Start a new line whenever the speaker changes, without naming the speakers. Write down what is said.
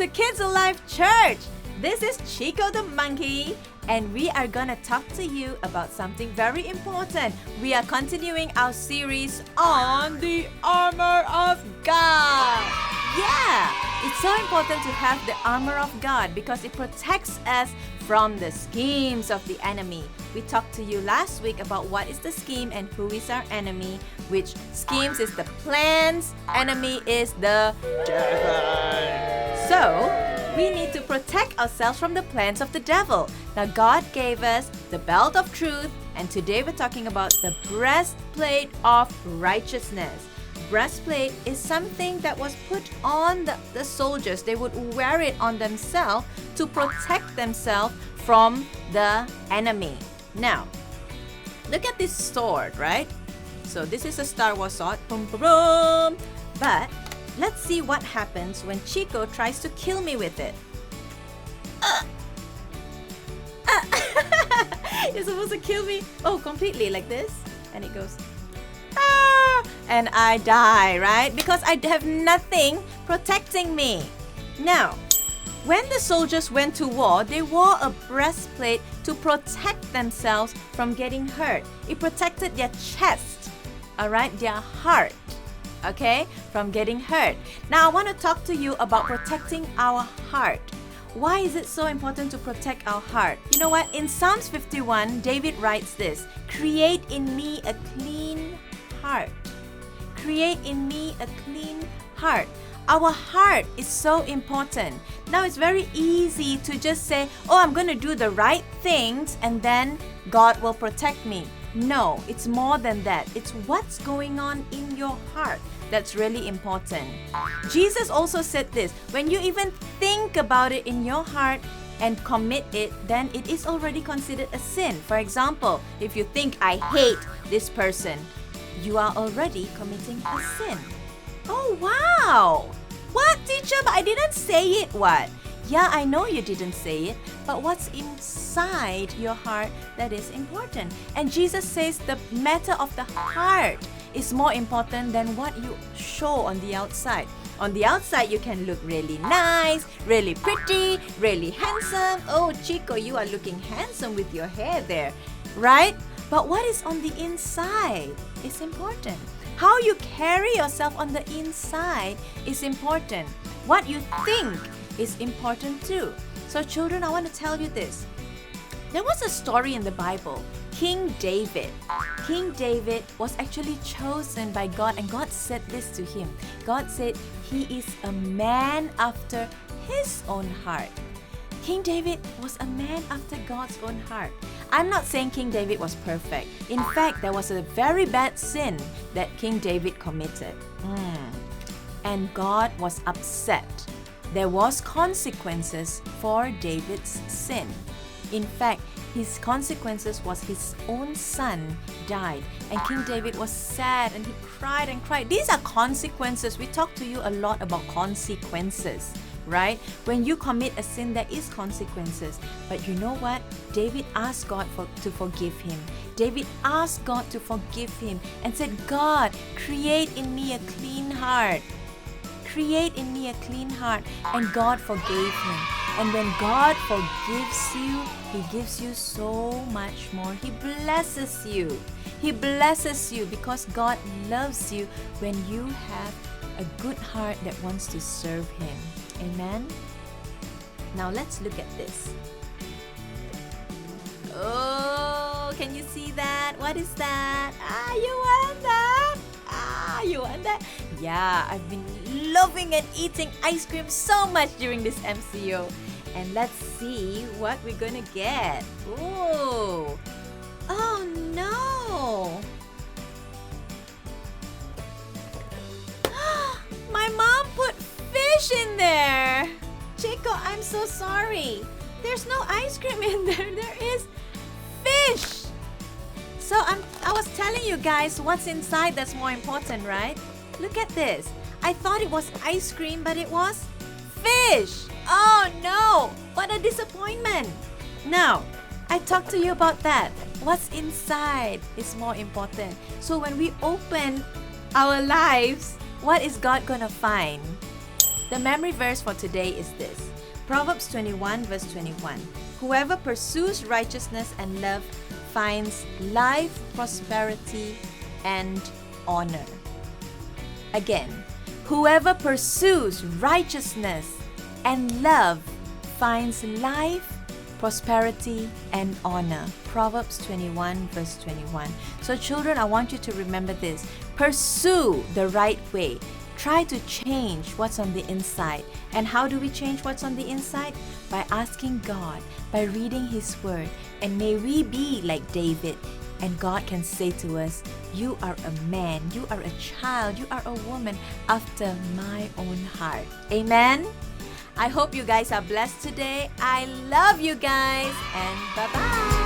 to KidsAlive Church. This is Chico the Monkey, and we are gonna talk to you about something very important. We are continuing our series on the armor of God. Yeah, it's so important to have the armor of God because it protects us from the schemes of the enemy. We talked to you last week about what is the scheme and who is our enemy, which schemes is the plans, enemy is the devil. So, we need to protect ourselves from the plans of the devil. Now, God gave us the belt of truth, and today we're talking about the breastplate of righteousness. Breastplate is something that was put on the soldiers. They would wear it on themselves to protect themselves from the enemy. Now, look at this sword, right? So this is a Star Wars sword. Boom, boom, boom. But let's see what happens when Chico tries to kill me with it. You're supposed to kill me, completely like this. And it goes, and I die, right? Because I have nothing protecting me. Now, when the soldiers went to war, they wore a breastplate to protect themselves from getting hurt. It protected their chest, alright, their heart, okay, from getting hurt. Now, I want to talk to you about protecting our heart. Why is it so important to protect our heart? You know what? In Psalms 51, David writes this, "Create in me a clean heart. Create in me a clean heart." Our heart is so important. Now, it's very easy to just say, I'm going to do the right things and then God will protect me. No, it's more than that. It's what's going on in your heart that's really important. Jesus also said this, when you even think about it in your heart and commit it, then it is already considered a sin. For example, if you think, I hate this person, you are already committing a sin. Oh, wow! What, teacher? But I didn't say it, what? Yeah, I know you didn't say it, but what's inside your heart that is important? And Jesus says the matter of the heart is more important than what you show on the outside. On the outside, you can look really nice, really pretty, really handsome. Oh, Chico, you are looking handsome with your hair there, right? But what is on the inside is important. How you carry yourself on the inside is important. What you think is important too. So children, I want to tell you this. There was a story in the Bible, King David. King David was actually chosen by God, and God said this to him. God said he is a man after his own heart. King David was a man after God's own heart. I'm not saying King David was perfect. In fact, there was a very bad sin that King David committed. And God was upset. There was consequences for David's sin. In fact, his consequences was his own son died. And King David was sad and he cried and cried. These are consequences. We talk to you a lot about consequences, right? When you commit a sin, there is consequences. But you know what? David asked God to forgive him. David asked God to forgive him and said, God, create in me a clean heart. Create in me a clean heart. And God forgave him. And when God forgives you, He gives you so much more. He blesses you. He blesses you because God loves you when you have a good heart that wants to serve Him. Amen? Now let's look at this. Oh, can you see that? What is that? You want that? You want that? Yeah, I've been loving and eating ice cream so much during this MCO. And let's see what we're gonna get. Oh no! My mom put fish in there! Chico, I'm so sorry. There's no ice cream in there. There is fish! So I was telling you guys what's inside that's more important, right? Look at this. I thought it was ice cream, but it was fish! Oh no! What a disappointment! Now, I talked to you about that. What's inside is more important. So when we open our lives, what is God gonna find? The memory verse for today is this. Proverbs 21 verse 21. Whoever pursues righteousness and love finds life, prosperity, and honor. Again, whoever pursues righteousness and love finds life, prosperity, and honor. Proverbs 21 verse 21. So children, I want you to remember this. Pursue the right way. Try to change what's on the inside. And how do we change what's on the inside? By asking God, by reading His Word. And may we be like David. And God can say to us, you are a man, you are a child, you are a woman after my own heart. Amen? I hope you guys are blessed today. I love you guys, and bye-bye.